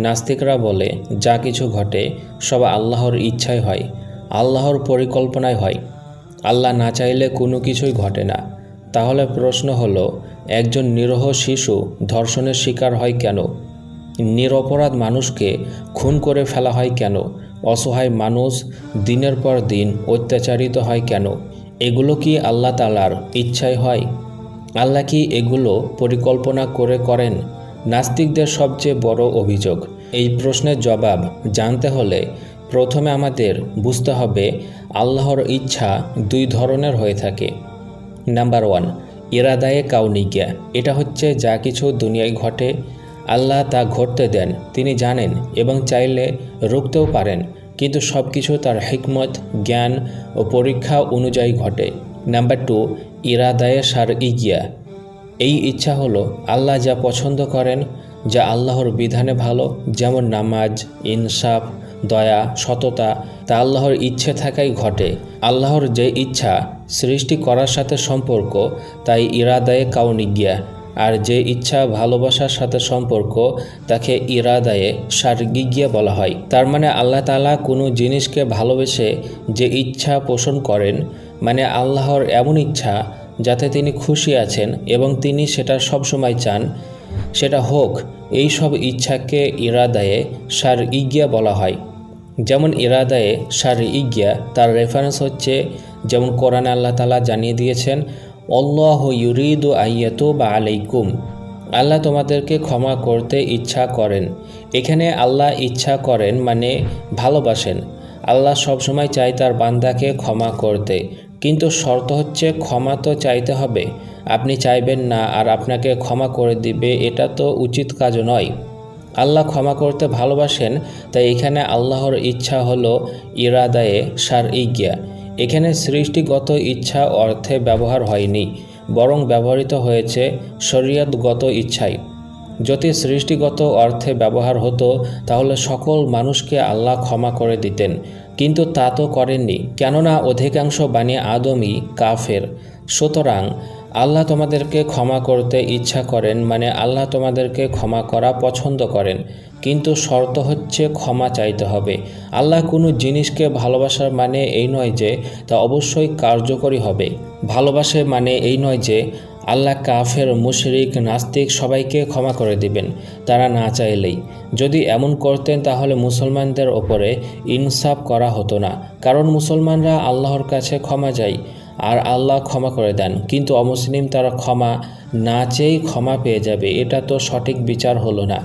নাস্তিকরা বলে যা কিছু ঘটে সব আল্লাহর ইচ্ছায় হয়, আল্লাহর পরিকল্পনায় হয়। আল্লাহ না চাইলে কোনো কিছুই ঘটে না। তাহলে প্রশ্ন হলো, একজন নিরীহ শিশু ধর্ষণের শিকার হয় কেন? নিরপরাধ মানুষকে খুন করে ফেলা হয় কেন? অসহায় মানুষ দিনের পর দিন অত্যাচারিত হয় কেন? এগুলো কি আল্লাহ তাআলার ইচ্ছায় হয়? আল্লাহ কি এগুলো পরিকল্পনা করে করেন? নাস্তিকদের সবচেয়ে বড় অভিযোগ। এই প্রশ্নের জবাব জানতে হলে প্রথমে আমাদের বুঝতে হবে আল্লাহর ইচ্ছা দুই ধরনের হয়ে থাকে। নাম্বার 1, ইরাদায়ে কাউনিয়া। এটা হচ্ছে যা কিছু দুনিয়ায় ঘটে আল্লাহ তা ঘটতে দেন। তিনি জানেন এবং চাইলে রুখতেও পারেন, কিন্তু সব কিছু তার হিকমত, জ্ঞান ও পরীক্ষা অনুযায়ী ঘটে। নাম্বার 2, ইরাদায়ে শারঈয়া। এই ইচ্ছা হলো আল্লাহ যা পছন্দ করেন, যা আল্লাহর বিধানে ভালো, যেমন নামাজ, ইনসাফ, দয়া, সততা, তা আল্লাহর ইচ্ছে থাকাই ঘটে। আল্লাহর যে ইচ্ছা সৃষ্টি করার সাথে সম্পর্ক, তাই ইরাদায়ে কাউনিয়া। আর যে ইচ্ছা ভালোবাসার সাথে সম্পর্ক, তাকে ইরাদায়ে শারঈয়া বলা হয়। তার মানে আল্লাহ তাআলা কোনো জিনিসকে ভালোবেসে যে ইচ্ছা পোষণ করেন, মানে আল্লাহর এমন ইচ্ছা যাতে তিনি খুশি আছেন এবং তিনি সেটা সবসময় চান সেটা হোক, এই সব ইচ্ছাকে ইরাদায়ে শারঈয়া বলা হয়। যেমন ইরাদায়ে শারঈয়া, তার রেফারেন্স হচ্ছে যেমন কোরআনে আল্লাহ তাআলা জানিয়ে দিয়েছেন, আল্লাহু ইউরিদু আইয়াতুবা আলাইকুম। আল্লাহ তোমাদেরকে ক্ষমা করতে ইচ্ছা করেন। এখানে আল্লাহ ইচ্ছা করেন মানে ভালোবাসেন। আল্লাহ সবসময় চায় তার বান্দাকে ক্ষমা করতে, কিন্তু শর্ত হচ্ছে ক্ষমা তো চাইতে হবে। আপনি চাইবেন না আর আপনাকে ক্ষমা করে দিবে, এটা তো উচিত কাজ নয়। আল্লাহ ক্ষমা করতে ভালোবাসেন, তাই এখানে আল্লাহর ইচ্ছা হলো ইরাদায়ে শারঈয়া। এখানে সৃষ্টিগত ইচ্ছা অর্থে ব্যবহার হয়নি, বরং ব্যবহৃত হয়েছে শরীয়তগত ইচ্ছায়। যদি সৃষ্টিগত অর্থে ব্যবহার হতো তাহলে সকল মানুষকে আল্লাহ ক্ষমা করে দিতেন, কিন্তু তা তো করেননি, কেননা অধিকাংশ বানি আদমই কাফের। সুতরাং আল্লাহ তোমাদেরকে ক্ষমা করতে ইচ্ছা করেন মানে আল্লাহ তোমাদেরকে ক্ষমা করা পছন্দ করেন, কিন্তু শর্ত হচ্ছে ক্ষমা চাইতে হবে। আল্লাহ কোনো জিনিসকে ভালোবাসার মানে এই নয় যে তা অবশ্যই কার্যকরী হবে। ভালোবাসে মানে এই নয় যে আল্লাহ কাফের, মুশরিক, নাস্তিক সবাইকে ক্ষমা করে দিবেন তারা না চাইলেই। যদি এমন করতেন তাহলে মুসলমানদের ওপরে ইনসাফ করা হতো না, কারণ মুসলমানরা আল্লাহর কাছে ক্ষমা চায় আর আল্লাহ ক্ষমা করে দেন, কিন্তু অমুসলিম তারা ক্ষমা না চেয়েই ক্ষমা পেয়ে যাবে। এটা তো সঠিক বিচার হলো না।